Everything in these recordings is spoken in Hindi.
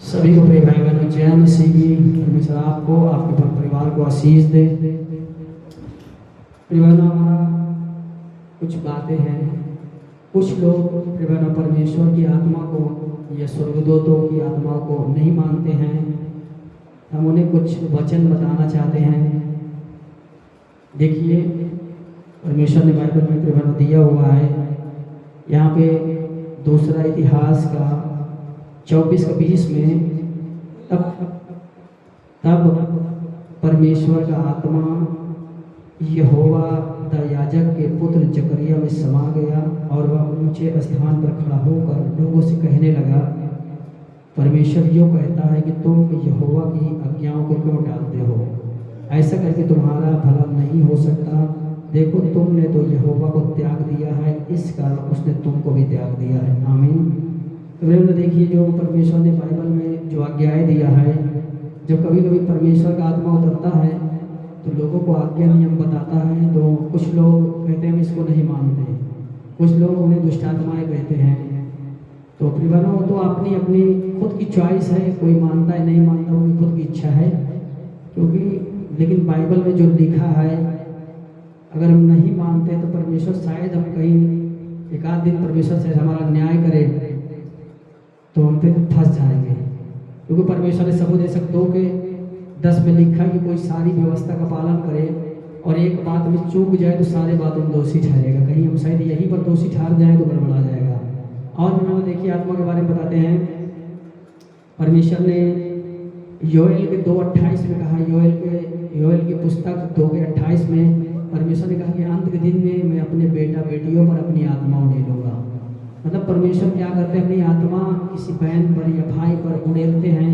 सभी को प्रिय भाई बहनों जय मसीह की। परमेश्वर आपको आपके परिवार को आशीष दे। प्रिय बहनों, हमारा कुछ बातें हैं। कुछ लोग प्रिय बहनों परमेश्वर की आत्मा को या स्वर्गदूतों की आत्मा को नहीं मानते हैं। हम उन्हें कुछ वचन बताना चाहते हैं। देखिए, परमेश्वर ने बाइबल में प्रिय बहनों दिया हुआ है। यहाँ पे दूसरा इतिहास का 24:20 में तब परमेश्वर का आत्मा यहोवा द याजक के पुत्र जकरिया में समा गया और वह ऊंचे स्थान पर खड़ा होकर लोगों से कहने लगा, परमेश्वर यूँ कहता है कि तुम यहोवा की आज्ञाओं को क्यों टालते हो? ऐसा करके तुम्हारा भला नहीं हो सकता। देखो, तुमने तो यहोवा को त्याग दिया है, इस कारण उसने तुमको भी त्याग दिया है। आमीन। तो देखिए, जो परमेश्वर ने बाइबल में जो आज्ञाएं दिया है, जब कभी कभी परमेश्वर का आत्मा उतरता है तो लोगों को आज्ञा नियम बताता है, तो कुछ लोग कहते हैं हम इसको नहीं मानते, कुछ लोग उन्हें दुष्ट आत्माएं कहते हैं। तो परिवारों, वो तो अपनी अपनी खुद की चॉइस है, कोई मानता है नहीं मानता, उनकी खुद की इच्छा है। क्योंकि लेकिन बाइबल में जो लिखा है, अगर हम नहीं मानते तो परमेश्वर शायद हम कहीं एक आध दिन परमेश्वर शायद हमारा न्याय करे तो हम फिर फंस जाएंगे। क्योंकि परमेश्वर ने सबोदेशक 2:10 में लिखा है कि कोई सारी व्यवस्था का पालन करे और एक बात में चूक जाए तो सारे बातों में दोषी ठहरेगा। कहीं हम शायद यहीं पर दोषी ठहर जाए तो गड़बड़ा जाएगा। और उन्होंने देखिए आत्मा के बारे में बताते हैं। परमेश्वर ने योएल के 2:28 में कहा, योएल की पुस्तक 2:28 में परमेश्वर ने कहा कि अंत के दिन में मैं अपने बेटा बेटियों पर अपनी आत्मा उड़ेलूंगा। मतलब परमेश्वर क्या करते हैं, अपनी आत्मा किसी बहन पर या भाई पर उड़ेलते हैं।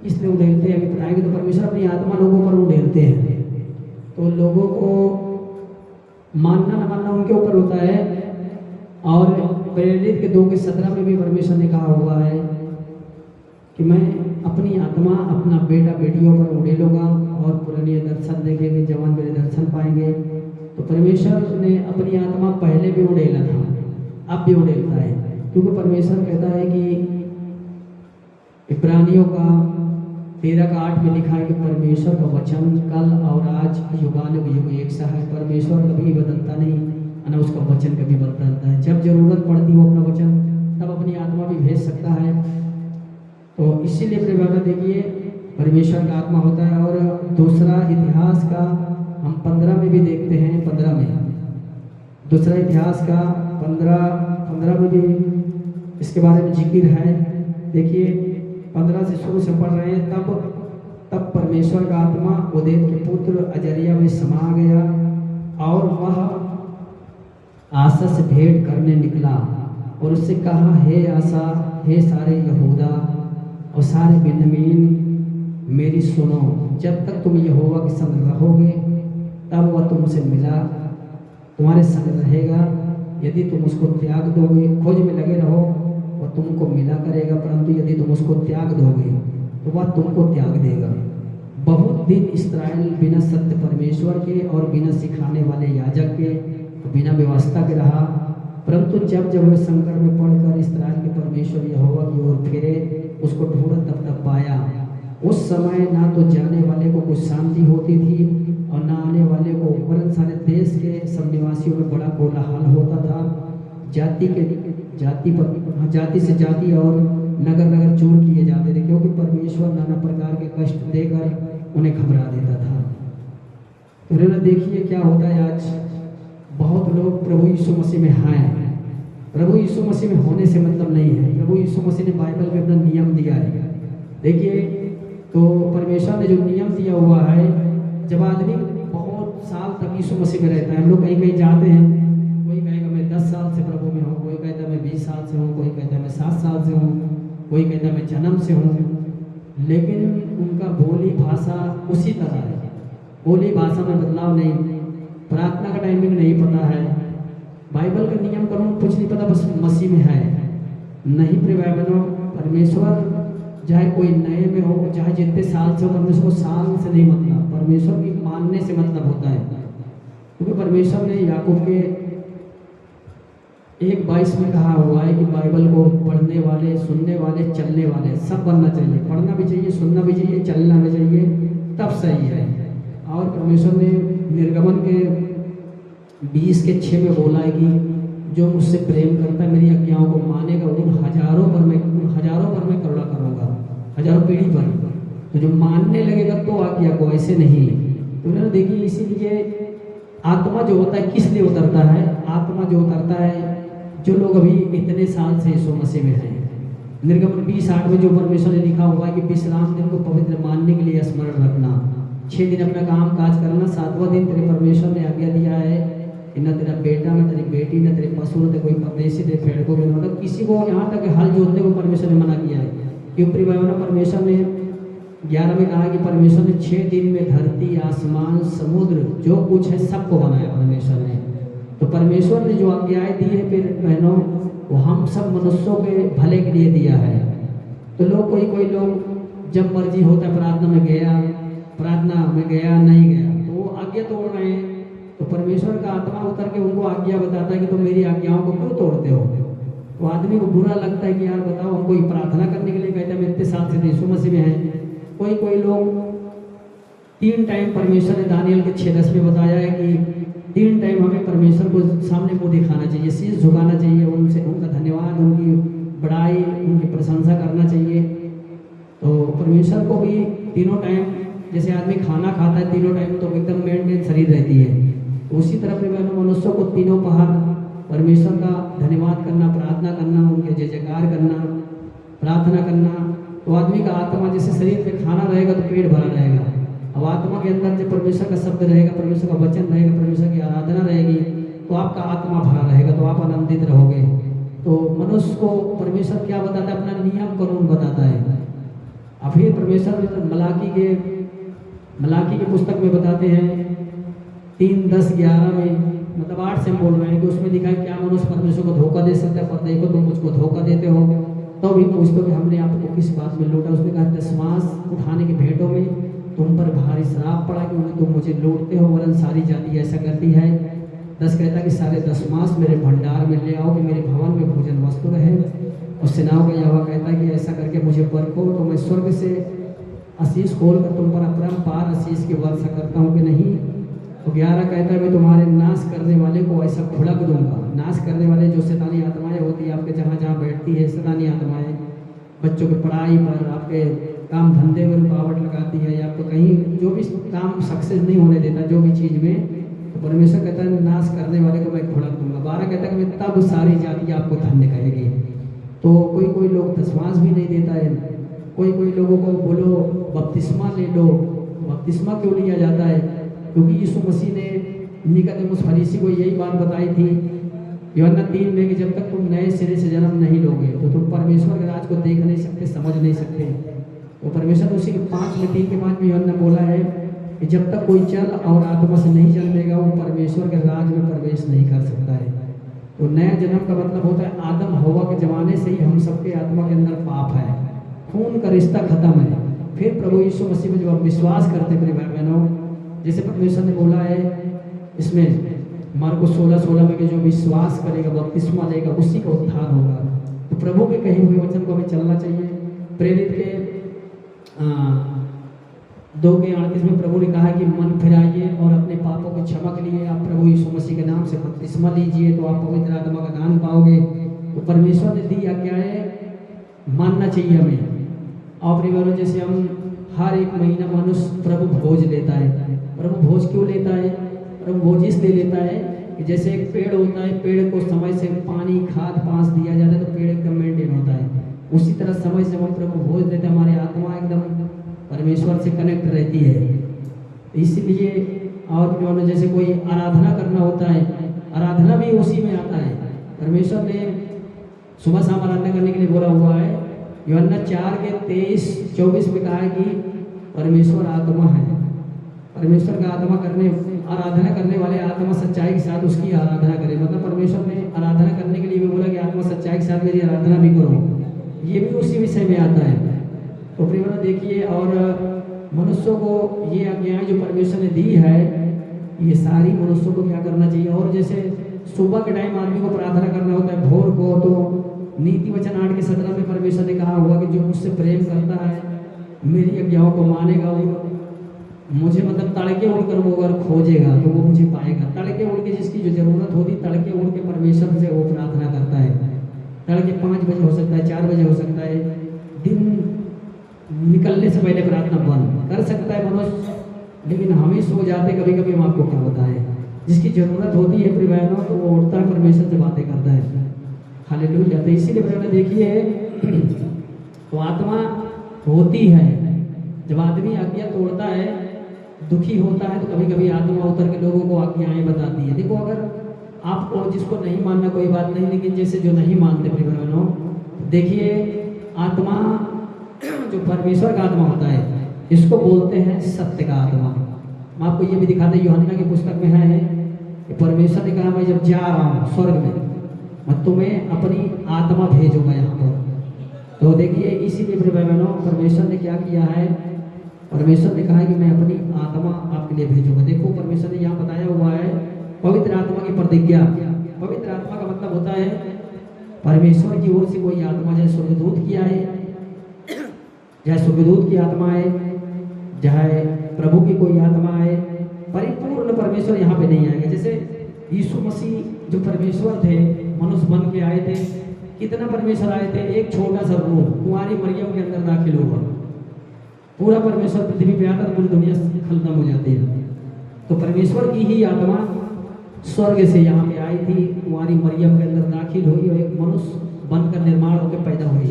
इसलिए उड़ेलते हैं, अभी आएंगे तो परमेश्वर अपनी आत्मा लोगों पर उड़ेलते हैं। तो लोगों को मानना न मानना उनके ऊपर होता है। और प्रेरित के 2:17 में भी परमेश्वर ने कहा हुआ है कि मैं अपनी आत्मा अपना बेटा बेटियों पर उड़ेलूंगा और पुराने दर्शन देखेंगे, जवान मेरे दर्शन पाएंगे। तो परमेश्वर ने अपनी आत्मा पहले भी उड़ेला था, अब भी उड़ेलता है। क्योंकि परमेश्वर कहता है कि इब्रानियों का 13:8 में लिखा है कि परमेश्वर का वचन कल और आज युगानुयुग एक सा है। परमेश्वर कभी बदलता नहीं, ना उसका वचन कभी बदलता है। जब जरूरत पड़ती है वो अपना वचन तब अपनी आत्मा भी भेज सकता है। तो इसीलिए प्रिय देखिए, परमेश्वर का आत्मा होता है। और दूसरा इतिहास का हम 15 में भी देखते हैं। 15 में दूसरा इतिहास का 15 में भी इसके बारे में जिक्र है। देखिए 15 से शुरू से पढ़ रहे हैं। तब परमेश्वर का आत्मा ओदेद के पुत्र अजरिया में समा गया और वह आसा से भेंट करने निकला और उससे कहा, हे आसा, हे सारे यहूदा और सारे बिन्यामीन, मेरी सुनो। जब तक तुम यहोवा के संग रहोगे तब वह तुमसे मिला तुम्हारे संग रहेगा। यदि तुम उसको त्याग दोगे, खोज में लगे रहो, वह तुमको मिला करेगा, परंतु यदि तुम उसको त्याग दोगे तो वह तुमको त्याग देगा। बहुत दिन इस्राएल बिना सत्य परमेश्वर के और बिना सिखाने वाले याजक के, बिना व्यवस्था के रहा। परंतु जब वह संकट में पड़कर इस्राएल के परमेश्वर यहोवा की ओर फिरे, उसको ढूंढा तब पाया। उस समय ना तो जाने वाले को कुछ शांति होती थी और ना आने वाले को, वरन सारे देश के सब निवासियों में बड़ा कोलाहल होता था। जाति से जाति और नगर नगर चोर किए जाते थे, क्योंकि परमेश्वर नाना प्रकार के कष्ट देकर उन्हें घबरा देता था। तो देखिए क्या होता है, आज बहुत लोग प्रभु यीशु मसीह में हैं। प्रभु यीशु मसीह में होने से मतलब नहीं है। प्रभु यीशु मसीह ने बाइबल में अपना नियम दिया है। देखिए, तो परमेश्वर ने जो नियम दिया हुआ है, जब आदमी बहुत साल तक यीशु मसीह में रहता है, हम लोग कहीं कहीं जाते हैं, कोई कहेगा मैं 10 साल से प्रभु में हूँ, कोई कहता है मैं 20 साल से हूँ, कोई कहता है मैं 7 साल से हूँ, कोई कहता है मैं जन्म से हूँ, लेकिन उनका बोली भाषा उसी तरह है। बोली भाषा में बदलाव नहीं, प्रार्थना का टाइमिंग नहीं पता है, बाइबल का नियम कानून कुछ नहीं पता, बस मसीह में है। नहीं प्रिय भाई बहनों, परमेश्वर चाहे कोई नए में हो, चाहे जितने साल से हो, परमेश्वर को साल से नहीं मतलब, परमेश्वर की मानने से मतलब होता है। क्योंकि परमेश्वर ने याकूब के एक 22 में कहा हुआ है कि बाइबल को पढ़ने वाले, सुनने वाले, चलने वाले सब बनना चाहिए। पढ़ना भी चाहिए, सुनना भी चाहिए, चलना भी चाहिए, तब सही है। और परमेश्वर ने निर्गमन के 20:6 में बोला है कि जो मुझसे प्रेम करता है, मेरी आज्ञाओं को मानेगा, उन हजारों पर मैं करुणा करूँगा, हजारों पीढ़ी पर। तो जो मानने लगेगा तो आज्ञा को, ऐसे नहीं। तो उन्होंने देखिए, इसीलिए आत्मा जो होता है किस लिए उतरता है? आत्मा जो उतरता है, जो लोग अभी इतने साल से यीशु मसीह में हैं। निर्गमन 20:8 में जो परमेश्वर ने लिखा हुआ है कि विश्राम दिन को पवित्र मानने के लिए स्मरण रखना, 6 दिन अपना काम काज करना, 7वां दिन तेरे परमेश्वर ने आज्ञा दिया है कि न तेरा बेटा, न तेरी बेटी, न तेरे पशु, न तेरे कोई परदेशी, तेरे भेड़ को, मतलब किसी को, यहाँ तक हल जोतने को परमेश्वर ने मना किया है। क्योंकि परमेश्वर ने 11 में कहा कि परमेश्वर ने 6 दिन में धरती, आसमान, समुद्र, जो कुछ है सबको बनाया परमेश्वर ने। तो परमेश्वर ने जो आज्ञाएं दी है फिर बहनों, वो हम सब मनुष्यों के भले के लिए दिया है। तो लोग, कोई लोग जब मर्जी होता है प्रार्थना में गया नहीं गया, तो वो आज्ञा तोड़ रहे हैं। तो परमेश्वर का आत्मा उतर के उनको आज्ञा बताता है कि तुम मेरी आज्ञाओं को क्यों तोड़ते हो। तो आदमी को बुरा लगता है कि यार बताओ, हमको प्रार्थना करने के लिए कहते हैं, हम इतने साल से यीशु मसीह में हैं। कोई लोग 3 टाइम, परमेश्वर ने दानियल के 6:10 में बताया है कि 3 टाइम हमें परमेश्वर को सामने मुंह दिखाना चाहिए, शीश झुकाना चाहिए, उनसे उनका धन्यवाद, उनकी बड़ाई, उनकी प्रशंसा करना चाहिए। तो परमेश्वर को भी तीनों टाइम, जैसे आदमी खाना खाता है तीनों टाइम, तो एकदम मेंटेन शरीर रहती है, तो उसी तरह से मनुष्यों को तीनों पहर परमेश्वर का धन्यवाद करना, प्रार्थना करना, उनके जय जयकार करना, प्रार्थना करना। तो आदमी का आत्मा, जैसे शरीर में खाना रहेगा तो पेट भरा रहेगा, अब आत्मा के अंदर जब परमेश्वर का शब्द रहेगा, परमेश्वर का वचन रहेगा, परमेश्वर की आराधना रहेगी, तो आपका आत्मा भरा रहेगा, तो आप आनंदित रहोगे। तो मनुष्य को परमेश्वर क्या बताता है? अपना नियम कानून बताता है। अब फिर परमेश्वर मलाकी की पुस्तक में बताते हैं 3:10-11 में, मतलब 8 से हम बोल रहे हैं कि उसमें लिखा है क्या मनुष्य परमेश्वर को धोखा दे सकता है? पर देखो तुम मुझको धोखा देते हो। तो भी पूछते हो कि हमने आपको किस बात में लूटा? उसने कहा दशमांश उठाने की भेंटों में तुम पर भारी श्राप पड़ा कि तुम मुझे लूटते हो, वरन सारी जाति ऐसा करती है। 10 कहता कि सारे दशमांश मेरे भंडार में ले आओ कि मेरे भवन में भोजन वस्तु रहे। और सेनाओं का यहोवा कहता है कि ऐसा करके मुझे परखो, तो मैं स्वर्ग से आशीष खोलकर तुम पर अपरंपार आशीष की वर्षा करता हूँ कि नहीं। तो 11 कहता है मैं तुम्हारे नाश करने वाले को ऐसा खुड़क दूंगा। नाश करने वाले जो शैतानी आत्माएं होती है आपके जहाँ जहाँ बैठती है, शैतानी आत्माएं बच्चों की पढ़ाई पर, आपके काम धंधे में रुकावट लगाती है, या आपको कहीं जो भी काम सक्सेस नहीं होने देता, जो भी चीज़ में, तो परमेश्वर कहता है नाश करने वाले को मैं खुड़क दूंगा। 12 कहता है कि मैं तब सारी जाति आपको धन्य कहेगी। तो कोई लोग दशमांश भी नहीं देता है, कोई लोगों को बोलो बपतिस्मा ले लो। बपतिस्मा क्यों लिया जाता है? क्योंकि यीशु मसीह ने निकोदेमुस फरीसी को यही बात बताई थी यूहन्ना 3 में कि जब तक तुम नए सिरे से जन्म नहीं लोगे तो तुम परमेश्वर के राज को देख नहीं सकते, समझ नहीं सकते। तो परमेश्वर उसी के 3:5 में यूहन्ना बोला है कि जब तक कोई जल और आत्मा से नहीं जन्मेगा वो परमेश्वर के राज में प्रवेश नहीं कर सकता है। तो नया जन्म का मतलब होता है आदम हवा के जमाने से ही हम सबके आत्मा के अंदर पाप है, खून का रिश्ता खत्म है। फिर प्रभु यीशु मसीह में जब आप विश्वास करते हैं भाई बहनों, जैसे परमेश्वर ने बोला है इसमें मार्कुस 16:16 में कि जो विश्वास करेगा बपतिस्मा लेगा उसी का उद्धार होगा। तो प्रभु के कहे हुए वचन को हमें चलना चाहिए। प्रेरित के 2:38 में प्रभु ने कहा कि मन फिराइए और अपने पापों की क्षमा के लिए आप प्रभु यीशु मसीह के नाम से बपतिस्मा लीजिए तो आप पवित्र आत्मा का दान पाओगे। तो परमेश्वर ने दी आज्ञाएं मानना चाहिए हमें। और परिवारों जैसे हम हर एक महीना मनुष्य प्रभु भोज लेता है। प्रभु भोज क्यों लेता है? प्रभु भोज इसलिए लेता है कि जैसे एक पेड़ होता है, पेड़ को समय से पानी खाद पास दिया जाता है तो पेड़ एकदम मेंटेन होता है। उसी तरह समय से हम प्रभु भोज लेते हैं, हमारी आत्मा एकदम परमेश्वर से कनेक्ट रहती है। इसलिए और जैसे कोई आराधना करना होता है, आराधना भी उसी में आता है। परमेश्वर ने सुबह शाम आराधना करने के लिए बोला हुआ है। यूहन्ना 4:23-24 में कहा है कि परमेश्वर आत्मा है। परमेश्वर का आत्मा आराधना करने वाले आत्मा सच्चाई के साथ उसकी आराधना करें। मतलब परमेश्वर ने आराधना करने के लिए भी बोला कि आत्मा सच्चाई के साथ मेरी आराधना भी करो। ये भी उसी विषय में आता है। तो प्रिय देखिए, और मनुष्यों को ये आज्ञाएं जो परमेश्वर ने दी है ये सारी मनुष्यों को क्या करना चाहिए। और जैसे सुबह के टाइम आदमी को प्रार्थना करना होता है, भोर को, तो नीति वचन 8:17 में परमेश्वर ने कहा हुआ कि जो मुझसे प्रेम करता है, मेरी आज्ञाओं को मानेगा और मुझे मतलब तड़के उड़कर वो अगर खोजेगा तो वो मुझे पाएगा। तड़के उड़ के जिसकी जो जरूरत होती, तड़के उड़ के परमेश्वर से वो प्रार्थना करता है। तड़के 5 बजे हो सकता है, 4 बजे हो सकता है, दिन निकलने से पहले प्रार्थना बंद कर सकता है मनुष्य, लेकिन हम ही सो जाते कभी कभी। हम आपको क्या बताएं, जिसकी जरूरत होती है प्रिय बहनों, तो वो उठता है, परमेश्वर से बातें करता है। हालेलुया। तो इसीलिए बहनों देखिए, तो आत्मा होती है। जब आदमी आज्ञा तोड़ता है, दुखी होता है, तो कभी कभी आत्मा उतर के लोगों को आज्ञाएं बताती है। देखो, अगर आपको जिसको नहीं मानना कोई बात नहीं, लेकिन जैसे जो नहीं मानते प्रिय बहनों, देखिए आत्मा जो परमेश्वर का आत्मा होता है, इसको बोलते हैं सत्य का आत्मा। हम आपको ये भी दिखाते हैं, यूहन्ना की पुस्तक में है कि परमेश्वर ने कहा, मैं जब जा रहा हूँ स्वर्ग में, मैं तुम्हें अपनी आत्मा भेजूंगा यहाँ पर। तो देखिए, इसीलिए प्रिय बहनों परमेश्वर ने क्या किया है, परमेश्वर ने कहा है कि मैं अपनी आत्मा आपके लिए भेजूंगा। देखो, परमेश्वर ने यहाँ बताया हुआ है पवित्र आत्मा की प्रतिज्ञा। पवित्र आत्मा का मतलब होता है परमेश्वर की ओर से कोई आत्मा, चाहे स्वर्गदूत की आए, चाहे स्वर्गदूत की आत्मा है, चाहे प्रभु की कोई आत्मा है, परिपूर्ण परमेश्वर यहाँ पे नहीं आएगा। जैसे यीशु मसीह जो परमेश्वर थे, मनुष्य बन के आए थे, कितना परमेश्वर आए थे, एक छोटा सा रूह कुंवारी मरियम के अंदर दाखिल हुआ, पूरा परमेश्वर पृथ्वी पे आता तो पूरी दुनिया खत्म हो जाती है। तो परमेश्वर की ही आत्मा स्वर्ग से यहाँ पे आई थी, कुंवारी मरियम के अंदर दाखिल हुई और एक मनुष्य बनकर निर्माण होकर पैदा हुई।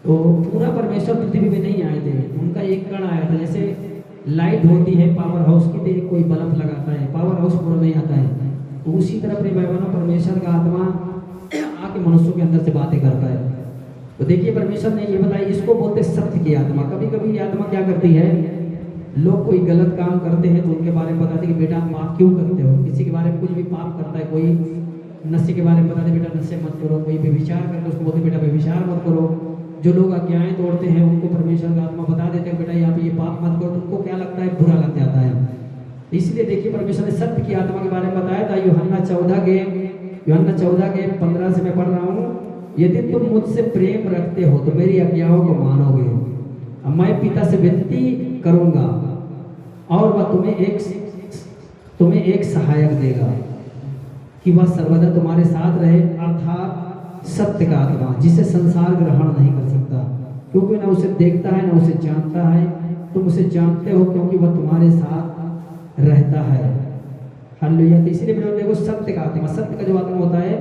तो पूरा परमेश्वर पृथ्वी पे नहीं आए थे, उनका एक कण आया था। जैसे लाइट होती है पावर हाउस की, तो कोई बल्ब लगाता है, पावर हाउस पूरा नहीं आता है। तो उसी तरह प्रिय बहनों परमेश्वर का आत्मा आके मनुष्यों के अंदर से बातें करता है। तो देखिए, परमेश्वर ने ये बताया, इसको बोलते सत्य की आत्मा। कभी कभी आत्मा क्या करती है, लोग कोई गलत काम करते हैं तो उनके बारे में बताते कि बेटा आप क्यों करते हो। किसी के बारे में कुछ भी पाप करता है, कोई नशे के बारे में बताते बेटा नशे मत करो, कोई व्यभिचार करते उसको बोलते बेटा व्यभिचार मत करो। जो लोग आज्ञाएं तोड़ते हैं उनको परमेश्वर का आत्मा बता देते हैं बेटा यहाँ पे ये पाप मत करो, तो उनको क्या लगता है, बुरा लग जाता है। इसलिए देखिए, परमेश्वर ने सत्य की आत्मा के बारे में बताया था। यूहन्ना 14 के 15 से मैं पढ़ रहा हूँ, यदि तुम मुझसे प्रेम रखते हो तो मेरी आज्ञाओं को मानोगे, मैं पिता से विनती करूंगा और वह तुम्हें एक सहायक देगा कि वह सर्वदा तुम्हारे साथ रहे, अर्थात सत्य का आत्मा, जिसे संसार ग्रहण नहीं कर सकता, क्योंकि ना उसे देखता है ना उसे जानता है। तुम उसे जानते हो क्योंकि वह तुम्हारे साथ रहता है। हालेलुया। तो इसीलिए मैंने देखो, सत्य का आत्मा, सत्य का जो आत्मा होता है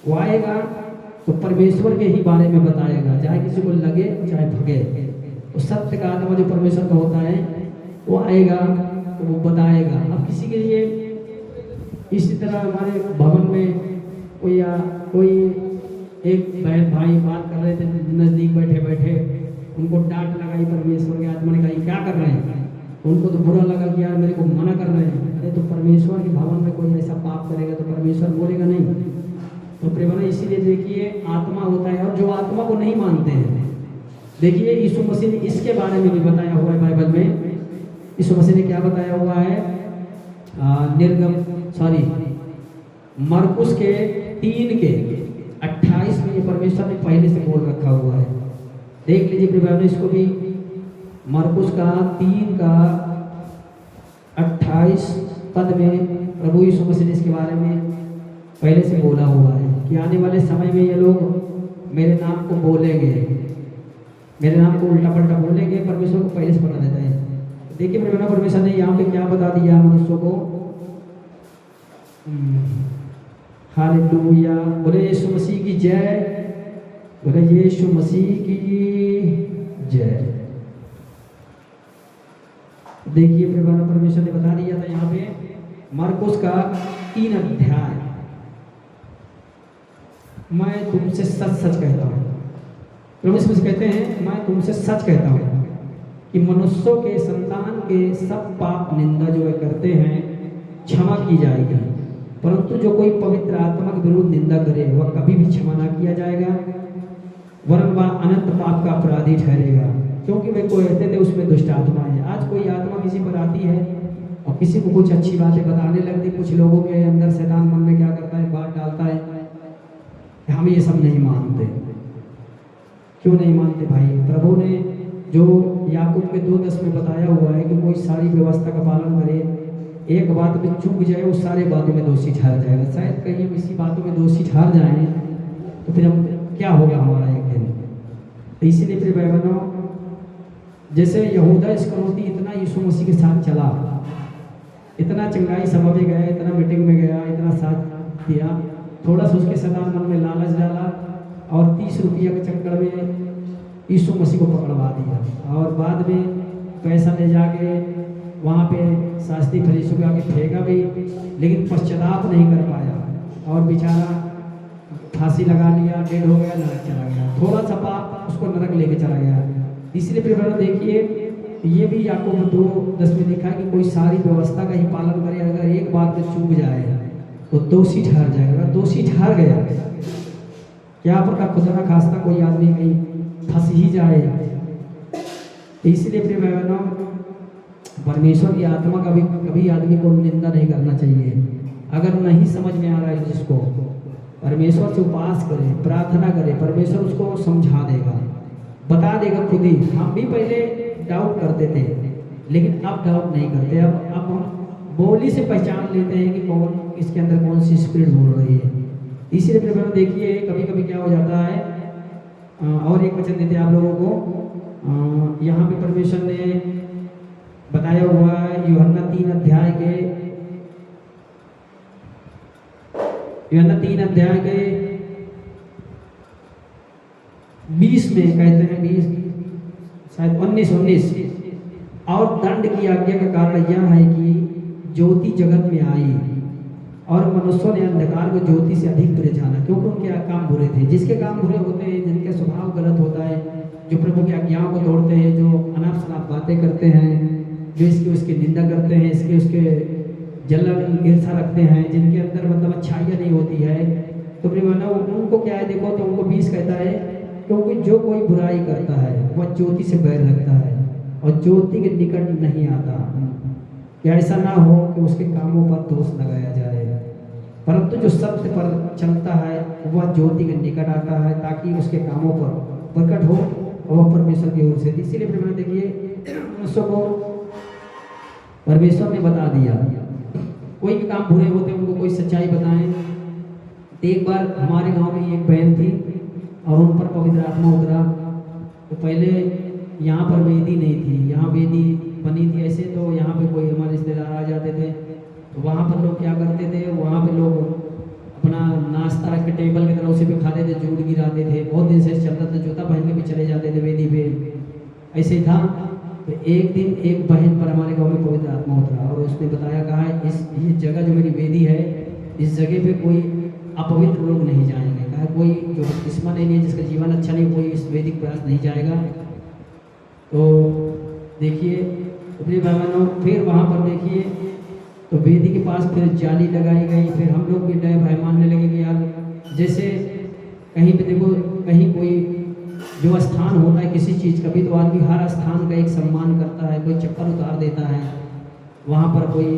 वो आएगा तो परमेश्वर के ही बारे में बताएगा, चाहे किसी को लगे चाहे भगे। तो सत्य का आत्मा जो परमेश्वर का होता है वो आएगा तो वो बताएगा। अब किसी के लिए इसी तरह हमारे भवन में कोई एक बहन भाई बात कर रहे थे, नजदीक बैठे बैठे उनको डांट लगाई, परमेश्वर के आत्मा ने कहा क्या कर रहे हैं, उनको तो बुरा लगा कि यार मेरे को मना कर रहे हैं। अरे तो परमेश्वर के भवन में कोई ऐसा पाप करेगा तो परमेश्वर बोलेगा नहीं। तो प्रेमना, इसीलिए देखिए आत्मा होता है। और जो आत्मा को नहीं मानते हैं, देखिए यीशु मसीह ने इसके बारे में भी बताया हुआ है बाइबल में। यीशु मसीह ने क्या बताया हुआ है, मरकुस के 3 के 28 में ये परमेश्वर ने पहले से बोल रखा हुआ है। देख लीजिए प्रिय बहनों, इसको भी मरकुस का 3 का 28 पद में प्रभु यीशु मसीह ने इसके बारे में पहले से बोला हुआ है कि आने वाले समय में ये लोग मेरे नाम को बोलेंगे, मेरे नाम को उल्टा पलटा बोलेंगे। परमेश्वर को पहले से बता देता है। देखिए मेरे परमेश्वर ने यहाँ पे क्या बता दिया मनुष्यों को। हालेलुया, बोले यीशु मसीह की जय, बोले यीशु मसीह की जय। देखिए परमेश्वर ने बता दिया था यहाँ पे मरकुस का 3 अध्याय, मैं तुमसे सच सच कहता हूँ। प्रभु यीशु मसीह कहते हैं मैं तुमसे सच कहता हूँ कि मनुष्यों के संतान के सब पाप निंदा जो वे करते हैं क्षमा की जाएगी, परंतु जो कोई पवित्र आत्मा के विरुद्ध निंदा करे वह कभी भी क्षमा ना किया जाएगा, वरन वह अनंत पाप का अपराधी ठहरेगा, क्योंकि वे कहते थे उसमें दुष्ट आत्मा है। आज कोई आत्मा किसी पर आती है और किसी को कुछ अच्छी बातें बताने लगती। कुछ लोगों के अंदर शैतान मन में क्या करता है, बात डालता है कि हम ये सब नहीं मानते। क्यों नहीं मानते भाई? प्रभु ने जो याकूब के 2:10 में बताया हुआ है कि कोई सारी व्यवस्था का पालन करे, एक बात में चूक जाए वो सारे बातों में दोषी ठहर जाएगा। शायद कहीं हम इसी बातों में दोषी ठहर जाएं तो फिर हम क्या होगा हमारा एक दिन। तो इसीलिए फिर भाई बहनों, जैसे यहूदा इस्करियोती इतना यीशु मसीह के साथ चला, इतना चंगाई सभा में गया, इतना मीटिंग में गया, इतना साथ दिया, थोड़ा सा उसके शैतान मन में लालच डाला और 30 रुपया के चक्कर में यीशु मसीह को पकड़वा दिया और बाद में पैसा ले जाके वहाँ पे शास्त्री फरीसियों के आगे फेंका भी, लेकिन पश्चाताप नहीं कर पाया और बेचारा फांसी लगा लिया, डेड हो गया, नरक चला गया। थोड़ा सा पाप उसको नरक लेके चला गया। इसलिए फिर देखिए ये भी याकूब 2:10 में लिखा कि कोई सारी व्यवस्था का ही पालन करे, अगर एक बात में चूक जाए तो दोषी ठहर जाएगा। दोषी ठहर गया, क्या पता खुदा ना खास्ता कोई आदमी कहीं फंस ही जाए। तो इसलिए प्रिय बहनों, परमेश्वर की आत्मा का भी कभी आदमी को निंदा नहीं करना चाहिए। अगर नहीं समझ में आ रहा है जिसको, परमेश्वर से उपास करे, प्रार्थना करे, परमेश्वर उसको समझा देगा, बता देगा खुद ही। हम भी पहले डाउट करते थे, लेकिन अब डाउट नहीं करते। अब हम बोली से पहचान लेते हैं कि कौन इसके अंदर कौन सी स्पिरिट बोल रही है। इसीलिए फिर देखिए कभी कभी क्या हो जाता है, और एक वचन देते हैं आप लोगों को। यहाँ पे परमेश्वर ने बताया हुआ है यूहन्ना 3 अध्याय के 20 में कहते हैं, 20 शायद 19 और दंड की आज्ञा का कारण यह है कि ज्योति जगत में आई और मनुष्यों ने अंधकार को ज्योति से अधिक बुरे जाना, क्योंकि उनके काम बुरे थे। जिसके काम बुरे होते हैं, जिनके स्वभाव गलत होता है, जो प्रभु की आज्ञाओं को तोड़ते हैं, जो अनाप शनाप बातें करते हैं, जो इसकी उसकी निंदा करते हैं, इसके उसके जलन ईर्षा रखते हैं, जिनके अंदर मतलब अच्छाइयाँ नहीं होती है, तो प्रिय बहनों उनको क्या है, देखो तो उनको 20 कहता है क्योंकि जो कोई बुराई करता है वह ज्योति से बैर रखता है और ज्योति के निकट नहीं आता, कि ऐसा ना हो कि उसके कामों पर दोष लगाया जाए। परंतु जो सत्य पर चलता है वह ज्योति के निकट आता है, ताकि उसके कामों पर प्रकट हो और वह परमेश्वर की ओर से। इसीलिए फिर देखिए मनुष्य को परमेश्वर ने बता दिया, कोई भी काम बुरे होते उनको कोई सच्चाई बताएं। एक बार हमारे गांव में एक बहन थी और उन पर पवित्र आत्मा उतरा। तो पहले यहाँ पर वेदी नहीं थी, यहाँ वेदी बनी थी ऐसे, तो यहाँ पे कोई हमारे रिश्तेदार आ जाते थे, तो वहाँ पर लोग क्या करते थे, वहाँ पे लोग अपना नाश्ता रख के टेबल की तरह उसी पे खाते थे, जूट गिराते थे। बहुत दिन से चलता था, जूता पहन के भी चले जाते थे वेदी पे, ऐसे ही था। तो एक दिन एक बहन पर हमारे गाँव में पवित्र आत्मा उतरा और उसने बताया, कहा इस जगह जो मेरी वेदी है, इस जगह पे कोई अपवित्र लोग नहीं जाएंगे। कहा कोई जो बपतिस्मा नहीं है, जिसका जीवन अच्छा नहीं, कोई इस वैदिक प्रयास नहीं जाएगा। तो देखिए अपने बहनों, फिर वहाँ पर देखिए तो वेदी के पास फिर जाली लगाई गई। फिर हम लोग भी डर भय मानने लगे कि यार जैसे कहीं पे देखो, कहीं कोई जो स्थान होता है किसी चीज़ का भी, तो आदमी हर स्थान का एक सम्मान करता है, कोई चप्पल उतार देता है, वहाँ पर कोई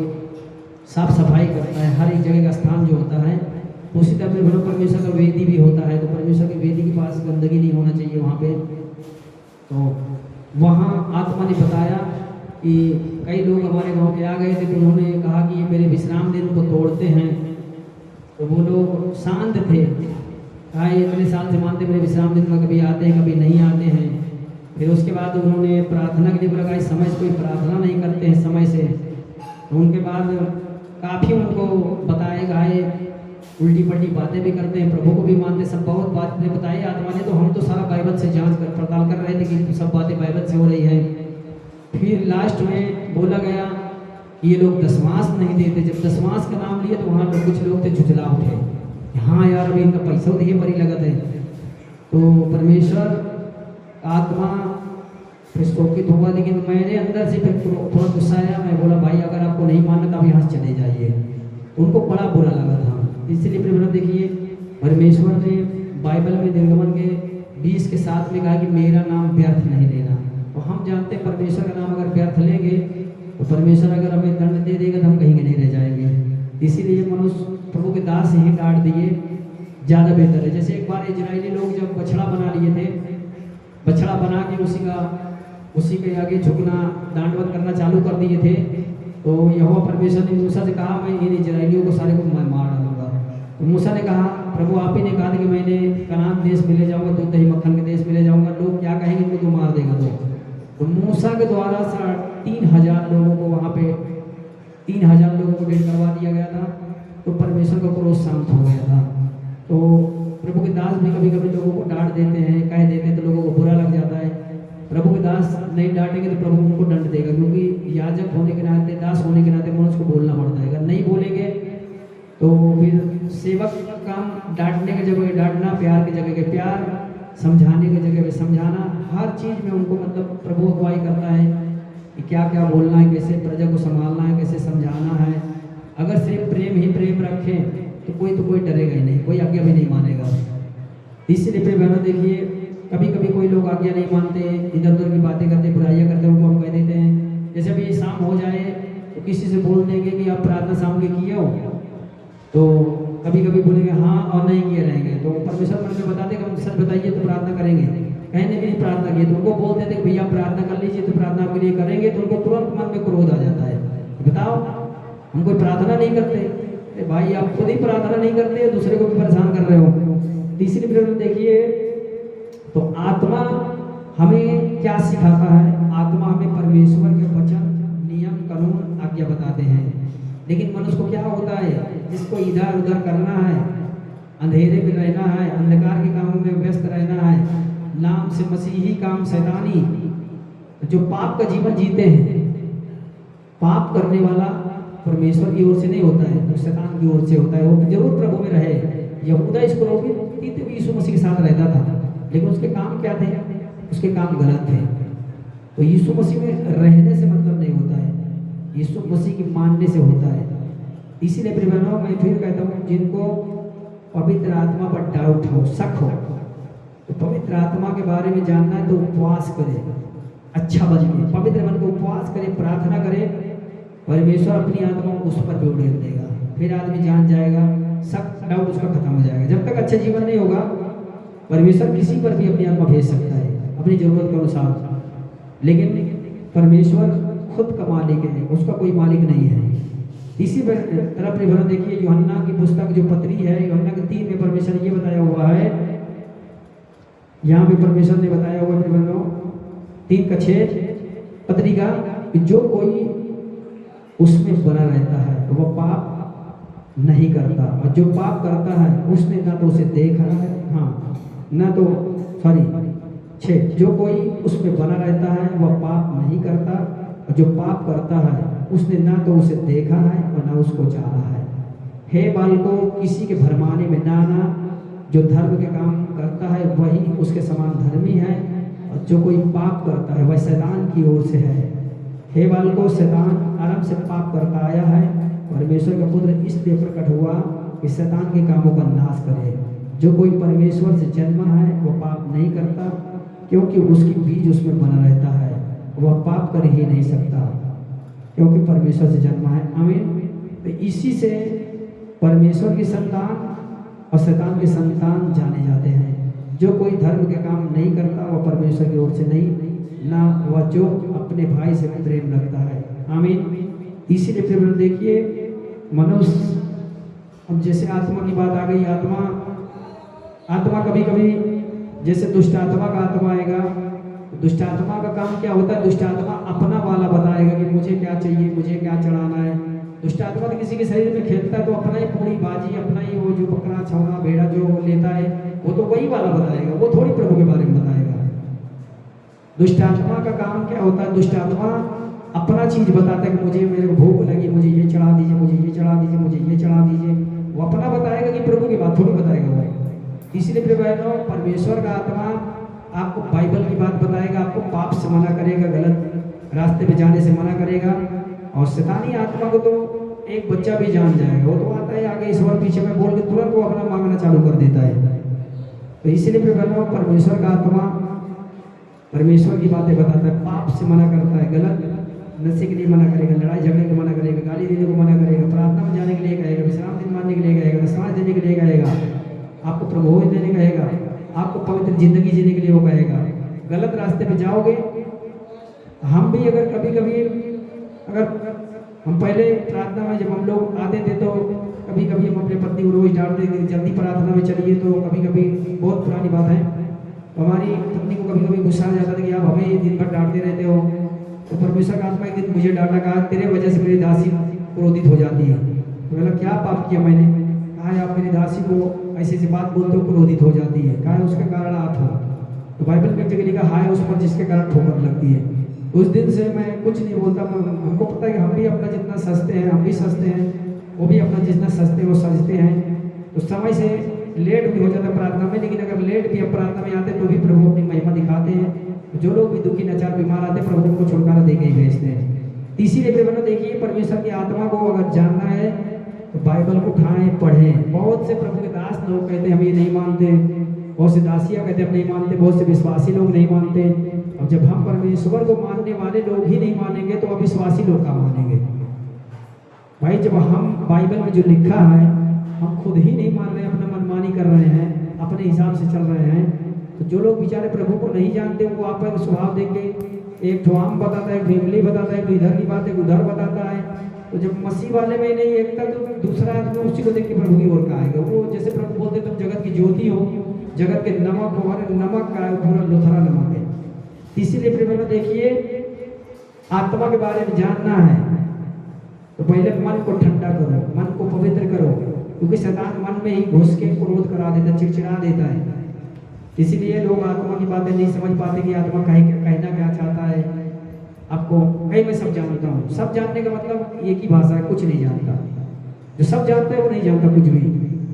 साफ सफाई करता है, हर एक जगह का स्थान जो होता है। उसी तरह फिर परमेश्वर का वेदी भी होता है, तो परमेश्वर की वेदी के पास गंदगी नहीं होना चाहिए वहाँ पे। तो वहाँ आत्मा ने बताया कि कई लोग हमारे गांव के आ गए थे, तो उन्होंने कहा कि ये मेरे विश्राम दिन को तोड़ते हैं। तो वो लोग शांत थे, कहा ये इतने साल से मानते मेरे विश्राम दिन में कभी आते हैं कभी नहीं आते हैं। फिर उसके बाद उन्होंने प्रार्थना के लिए लगा, इस समय से कोई प्रार्थना नहीं करते हैं समय से। तो उनके बाद काफ़ी उनको बताया गया, उल्टी पल्टी बातें भी करते हैं, प्रभु को भी मानते, सब बहुत बातें बताई आत्मा ने। तो हम तो सारा बाइबल से जांच कर पड़ताल कर रहे थे कि सब बातें बाइबल से हो रही है। फिर लास्ट में बोला गया कि ये लोग दशमांश नहीं देते। जब दशमांश का नाम लिए तो वहाँ पर कुछ लोग थे झुझला उठे, हाँ यार अभी इनका पैसा दिए बड़ी लगत है। तो परमेश्वर आत्मा फिर शोकित हुआ, लेकिन मेरे अंदर से फिर थोड़ा गुस्सा आया। मैं बोला भाई अगर आपको नहीं मानना तो आप यहाँ से चले जाइए। उनको बड़ा बुरा लगा था। इसलिए फिर देखिए परमेश्वर ने बाइबल में निर्गमन के 20 के 7 में कहा कि मेरा नाम व्यर्थ नहीं लेना। तो हम जानते हैं परमेश्वर का नाम अगर व्यर्थ लेंगे तो परमेश्वर अगर हमें दंड दे इसीलिए मनुष्य प्रभु के दास ही डांट दिए ज़्यादा बेहतर है। जैसे एक बार इजरायली लोग जब बछड़ा बना लिए थे, बछड़ा बना के उसी के आगे झुकना दांडवत करना चालू कर दिए थे, तो यहोवा परमेश्वर ने मूसा से कहा मैं इन इजराइलियों को सारे को मैं मार डालूंगा। तो मूसा ने कहा प्रभु आप ही ने कहा था कि मैंने कनान देश में ले जाऊंगा, दूध दही मक्खन के देश में ले जाऊंगा, लोग क्या कहेंगे इनको तो मार देगा। तो मूसा के द्वारा 3,000 लोगों को वहाँ पे 3,000 लोगों को डेढ़ करवा दिया गया था। तो परमेश्वर का क्रोध शांत हो गया था। तो प्रभु के दास भी कभी कभी लोगों को डांट देते हैं, कह देते हैं, तो लोगों को बुरा लग जाता है। प्रभु के दास नहीं डांटेंगे तो प्रभु उनको दंड देगा, क्योंकि याजक होने के नाते, दास होने के नाते मनुष्य को बोलना पड़ता है। अगर नहीं बोलेंगे तो फिर सेवक का काम डांटने की जगह डांटना, प्यार की जगह प्यार, समझाने की जगह समझाना, हर चीज़ में उनको मतलब प्रभु अगुवाई करता है कि क्या क्या बोलना है, कैसे प्रजा को संभालना है, कैसे समझाना है। अगर सिर्फ प्रेम ही प्रेम रखें तो कोई डरेगा ही नहीं, कोई आज्ञा भी नहीं मानेगा। इसलिए फिर बहनों देखिए कभी कभी कोई लोग आज्ञा नहीं मानते, इधर उधर की बातें करते, बुराइयाँ करते, उनको हम कह देते हैं। जैसे अभी शाम हो जाए तो किसी से बोल देंगे कि आप प्रार्थना शाम के किए हो, तो कभी कभी बोलेंगे हाँ और नहीं किए रहेंगे। तो परमेश्वर मन में बताते कि हम सच बताइए तो प्रार्थना करेंगे, कहने भी नहीं प्रार्थना किए तो उनको बोल देते कि भैया प्रार्थना कर लीजिए, तो प्रार्थना आपके लिए करेंगे, तो उनको तुरंत मन में क्रोध आ जाता है। बताओ हम कोई प्रार्थना नहीं करते, भाई आप खुद ही प्रार्थना नहीं करते, दूसरे को भी परेशान कर रहे हो। तीसरी प्रश्न देखिए, तो आत्मा हमें क्या सिखाता है? आत्मा हमें परमेश्वर के वचन, नियम, कानून, आज्ञा बताते हैं। लेकिन मनुष्य को क्या होता है, जिसको इधर उधर करना है, अंधेरे में रहना है, अंधकार के कामों में व्यस्त रहना है, नाम से मसीही काम शैतानी, जो पाप का जीवन जीते हैं। पाप करने वाला परमेश्वर की ओर से नहीं होता है, तो शैतान की ओर से होता है। वो जरूर प्रभु में रहे। यहूदा इसको यीशु मसीह के साथ रहता था, लेकिन उसके काम क्या थे? उसके काम गलत थे। तो यीशु मसीह में रहने से मतलब नहीं होता है, यीशु मसीह की मानने से होता है। इसीलिए प्रिय बहनों मैं फिर कहता हूँ, जिनको पवित्र आत्मा पर डाउट हो, शक हो, तो पवित्र आत्मा के बारे में जानना है तो उपवास करे, अच्छा बने, पवित्र मन को उपवास करे, प्रार्थना करे, परमेश्वर अपनी आत्मा को उस पर भी उड़ेल देगा। फिर आदमी जान जाएगा, शक डाउट उसका खत्म हो जाएगा। जब तक अच्छा जीवन नहीं होगा, परमेश्वर किसी पर भी अपनी आत्मा भेज सकता है अपनी जरूरत के अनुसार, लेकिन परमेश्वर खुद का मालिक है, उसका कोई मालिक नहीं है। इसी तरफ निर्भर देखिए, यूहन्ना की पुस्तक जो पत्री है, यूहन्ना के 3 में परमेश्वर ने ये बताया हुआ है, यहाँ पे परमेश्वर ने बताया हुआ है 3:6 पत्री का, कि जो कोई उसमें बना रहता है तो वह पाप नहीं करता, और जो पाप करता है उसने ना तो उसे देखा है, हाँ ना तो 6 जो कोई उसमें बना रहता है वह पाप नहीं करता, और जो पाप करता है उसने ना तो उसे देखा है और ना उसको जाना है। हे बालकों, किसी के भरमाने में ना आना, जो धर्म के काम करता है वही उसके समान धर्मी है, और जो कोई पाप करता है वह शैतान की ओर से है। हे बालकों, शैतान आरंभ से पाप करता आया है, परमेश्वर का पुत्र इसलिए प्रकट हुआ कि शैतान के कामों का नाश करे। जो कोई परमेश्वर से जन्मा है वह पाप नहीं करता, क्योंकि उसकी बीज उसमें बना रहता है, वह पाप कर ही नहीं सकता, क्योंकि परमेश्वर से जन्मा है। आमीन। तो इसी से परमेश्वर की संतान और शैतान के संतान जाने जाते हैं। जो कोई धर्म के काम नहीं करता वह परमेश्वर की ओर से नहीं, ना वह जो अपने भाई से प्रेम रखता है। आमीन। इसीलिए फिर देखिए, मनुष्य, अब जैसे आत्मा की बात आ गई, आत्मा कभी कभी जैसे दुष्ट आत्मा का आत्मा आएगा, दुष्ट आत्मा का काम क्या होता है? दुष्ट आत्मा अपना वाला बताएगा कि मुझे क्या चाहिए, मुझे क्या चढ़ाना है। दुष्ट आत्मा तो किसी के शरीर में खेलता है तो अपना ही पूरी बाजी, अपना ही वो जो बकरा छौना भेड़ा जो लेता है वो तो वही वाला बताएगा, वो थोड़ी प्रभु के बारे में बताएगा। दुष्ट आत्मा का काम क्या होता है? दुष्ट आत्मा अपना चीज बताता है कि मुझे, मेरे को भूख लगी, मुझे ये चढ़ा दीजिए, मुझे ये चढ़ा दीजिए, मुझे ये चढ़ा दीजिए। वो अपना बताएगा कि प्रभु की बात थोड़ी बताएगा वो। इसलिए प्रिय बहनों, परमेश्वर का आत्मा आपको बाइबल की बात बताएगा, आपको पाप से मना करेगा, गलत रास्ते पे जाने से मना करेगा। और शैतानी आत्मा को तो एक बच्चा भी जान जाएगा, वो तो आता है आगे ईश्वर पीछे में बोल के तुरंत वो अपना मांगना चालू कर देता है। तो इसीलिए प्रिय बहनों, परमेश्वर का आत्मा परमेश्वर की बातें बताता है, पाप से मना करता है, गलत नशे के लिए मना करेगा, लड़ाई झगड़े को मना करेगा, गाली देने को मना करेगा, प्रार्थना में जाने के लिए कहेगा, विश्राम दिन मानने के लिए कहेगा, सांस देने के लिए कहेगा, आपको प्रभोज देने कहेगा, आपको पवित्र जिंदगी जीने के लिए वो कहेगा। गलत रास्ते पे जाओगे। हम भी अगर कभी कभी अगर हम पहले प्रार्थना में जब हम लोग आते थे तो कभी कभी हम अपने पत्नी को रोज डांटते थे जल्दी प्रार्थना में चलिए, तो कभी कभी बहुत पुरानी बात है, तो हमारी पत्नी को कभी कभी गुस्सा आ जाता था कि आप हमें दिन भर डांटते रहते हो। तो परमेश्वर का आत्मा एक दिन मुझे डांटा, कहा तेरे वजह से मेरी दासी क्रोधित हो जाती है। तो बोला क्या पाप किया मैंने? कहा आप मेरी दासी को ऐसी ऐसी बात बोलते हो क्रोधित हो जाती है। कहा उसके कारण आप हो। तो बाइबल में एक जगह लिखा हाय उस पर जिसके कारण ठोकर लगती है। उस दिन से मैं कुछ नहीं बोलता। हमको पता है कि हम भी अपना जितना सजते हैं, हम भी सजते हैं, वो भी अपना जितना सजते हैं वो सजते हैं। तो समय से लेट भी हो जाता है प्रार्थना में, लेकिन अगर लेट भी हम प्रार्थना में आते तो भी प्रभु अपनी महिमा दिखाते हैं। जो लोग भी दुखी नचार बीमार आते हैं प्रभु उनको छुटकारा दे के ही भेजते हैं। इसीलिए प्रेम देखिए, परमेश्वर की आत्मा को अगर जानना है तो बाइबल को उठाएं, पढ़ें। बहुत से प्रभु के दास लोग कहते हैं हम ये नहीं मानते, बहुत से दासियाँ कहते हैं हम नहीं मानते, बहुत से विश्वासी लोग नहीं मानते। अब जब हम परमेश्वर को मानने वाले लोग ही नहीं मानेंगे तो अविश्वासी लोग का मानेंगे? भाई जब हम बाइबल में जो लिखा है हम खुद ही नहीं मान रहे हैं, अपना मनमानी कर रहे हैं, अपने हिसाब से चल रहे हैं, तो जो लोग बेचारे प्रभु को नहीं जानते वो आप पर स्वभाव देंगे। एक तो आम बताता है, एक फैमिली बताता है, एक इधर की बात है, उधर बताता है। तो जब मसीह वाले में नहीं एकता तो दूसरा आदमी उसी को देख के प्रभु की ओर का आएगा। वो जैसे प्रभु बोलते तुम जगत की ज्योति हो, जगत के नमक हो, और नमक का पूरा लोथरा नमक है। इसीलिए प्रेम देखिए, आत्मा के बारे में जानना है तो पहले मन को ठंडा करो, मन को पवित्र करो, क्योंकि शैतान मन में ही घुस के क्रोध करा देता, चिड़चिड़ा देता है। इसीलिए लोग आत्मा की बातें नहीं समझ पाते कि आत्मा कहना क्या चाहता है। आपको कहीं मैं सब जानता हूँ, सब जानने का मतलब एक ही भाषा है, कुछ नहीं जानता। जो सब जानता है वो नहीं जानता कुछ भी,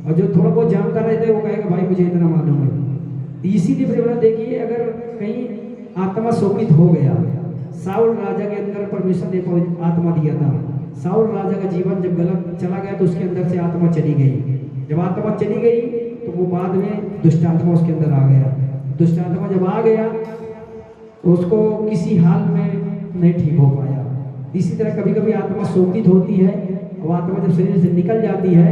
और जो थोड़ा बहुत जानता रहता है वो कहेगा भाई मुझे इतना मालूम है। इसीलिए प्रेम देखिए, अगर कहीं आत्मा शोकित हो गया, साउल राजा के अंदर परमेश्वर ने आत्मा दिया था। साउल राजा का जीवन जब गलत चला गया तो उसके अंदर से आत्मा चली गई। जब आत्मा चली गई तो वो बाद में दुष्ट आत्मा उसके अंदर आ गया। दुष्ट आत्मा जब आ गया तो उसको किसी हाल में नहीं ठीक हो पाया। इसी तरह कभी कभी आत्मा शोकित होती है और आत्मा जब शरीर से निकल जाती है,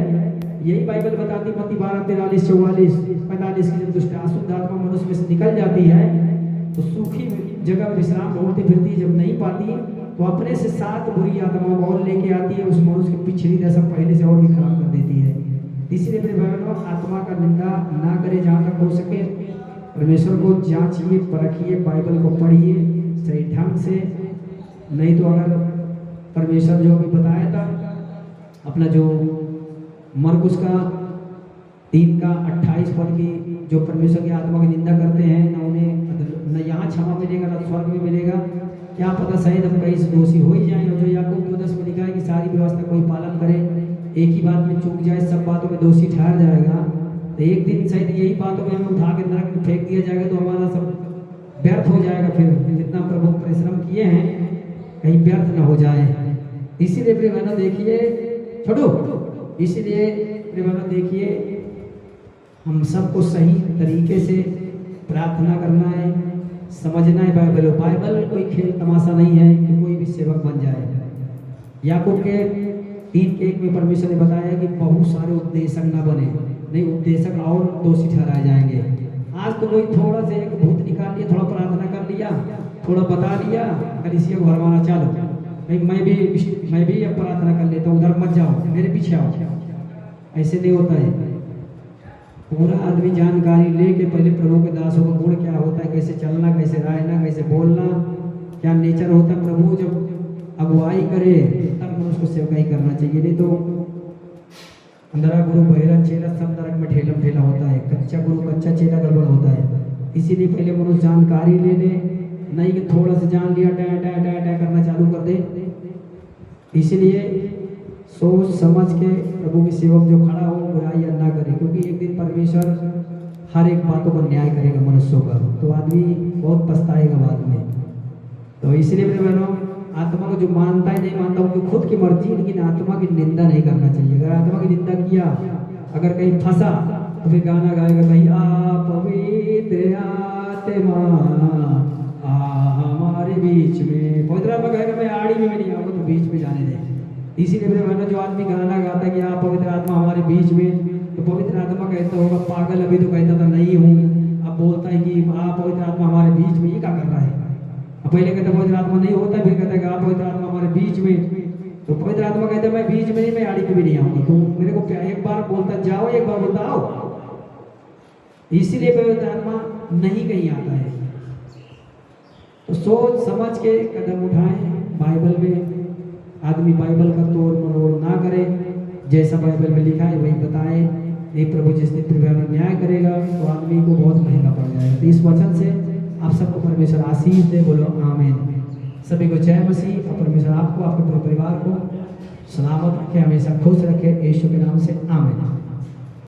यही बाइबल बताती मत्ती 12:43-44-45 की, जब दुष्ट अशुद्ध आत्मा मनुष्य में से निकल जाती है तो सूखी जगह विश्राम ढूंढती फिरती है। जब नहीं पाती तो अपने से 7 बुरी आत्माओं को और लेके आती है, उस मनुष्य की पिछली दशा पहले से और भी खराब कर देती है। इसीलिए मेरे भाइयों, आत्मा का निंदा ना करे जहाँ तक हो सके। परमेश्वर को जांचिए, परखिए, बाइबल को पढ़िए सही ढंग से। नहीं तो अगर परमेश्वर जो अभी बताया था, अपना जो मरकुस का 3:28 पद की, जो परमेश्वर की आत्मा की निंदा करते हैं ना उन्हें न यहाँ क्षमा मिलेगा ना स्वर्ग में मिलेगा। क्या पता शायद हम कहीं से दोषी हो ही जाए। और जो याकूब 2:10 में लिखा है कि सारी व्यवस्था कोई पालन करे, एक ही बात में चूक जाए, सब बातों में दोषी ठहर जाएगा, तो एक दिन शायद यही बातों में हमें उठा के नरक में फेंक दिया जाएगा, तो हमारा सब व्यर्थ हो जाएगा। फिर जितना प्रभु परिश्रम किए हैं कहीं व्यर्थ न हो जाए। इसीलिए प्रेमाना देखिए, छोड़ो, इसीलिए प्रेमाना देखिए, हम सबको सही तरीके से प्रार्थना करना है, समझना है बाइबल। बाइबल कोई खेल तमाशा नहीं है कि कोई भी सेवक बन जाए। याकूब के 3:1 में परमेश्वर ने बताया कि बहुत सारे उपदेशक ना बने, नहीं उपदेशक और दोषी ठहराए जाएंगे। आज तो कोई थोड़ा से एक भूत निकाल लिया, थोड़ा प्रार्थना कर लिया, थोड़ा बता दिया, कलीसिया को भरवाना चालू, भाई मैं भी अब प्रार्थना कर लेता हूँ, उधर मत जाओ, मेरे पीछे आओ। ऐसे नहीं होता है। पूरा आदमी जानकारी लेके पहले प्रभु के दासों का गुण क्या होता है, कैसे चलना, कैसे रहना, कैसे बोलना, क्या नेचर होता है। प्रभु जब अगुवाई करे तब उसको सेवकाई करना चाहिए। नहीं तो अंदरा गुरु बहिरा चेला सब नरक में ठेलम ठेला होता है, कच्चा गुरु कच्चा चेला गड़बड़ होता है। इसीलिए पहले मनुष्य जानकारी ले ले, नहीं कि थोड़ा सा जान लिया डा डा डा डा करना चालू कर दे। इसीलिए सोच समझ के प्रभु की सेवक जो खड़ा हो बुराई ना करे, क्योंकि एक दिन परमेश्वर हर एक बातों का न्याय करेगा मनुष्यों का, तो आदमी बहुत पछताएगा बाद में। तो इसलिए मेरे बहनों, आत्मा को जो मानता है नहीं मानता उनकी खुद की मर्जी, लेकिन आत्मा की निंदा नहीं करना चाहिए। अगर आत्मा की निंदा किया, अगर कहीं फंसा तो फिर गाना गाएगा, भाई आप पवित्र आत्मा हमारे बीच में, पवित्र आत्मा कहेगा मैं आड़ी में नहीं आऊंगा तो बीच में जाने दे। इसीलिए मेरे बहनों, जो आदमी गाना गाता है कि आप पवित्र आत्मा हमारे बीच में, तो पवित्र आत्मा कहता होगा पागल, अभी तो कहता था नहीं हूँ, अब बोलता है कि आप पवित्र आत्मा हमारे बीच में, ये क्या कर रहा है? अब पहले कहता पवित्र आत्मा नहीं होता, फिर कहता है कि आप पवित्र आत्मा हमारे बीच में। तो पवित्र आत्मा कहता है मैं बीच में नहीं, मैं आड़ी में भी नहीं आऊंगा। तो मेरे को एक बार बोलता जाओ, एक बार बोलता आओ। इसीलिए पवित्र आत्मा नहीं कहीं आता है। तो सोच समझ के कदम उठाएं। बाइबल में आदमी बाइबल का तोड़ मरोड़ ना करे, जैसा बाइबल में लिखा है वही बताए। ये प्रभु जिस दिन पृथ्वी में न्याय करेगा तो आदमी को बहुत महंगा पड़ जाएगा। तो इस वचन से आप सबको परमेश्वर आशीष दे, बोलो आमीन। सभी को जय मसीह। और परमेश्वर आपको, आपके पूरे परिवार को सलामत रखे, हमेशा खुश रखे, यीशु के नाम से आमीन।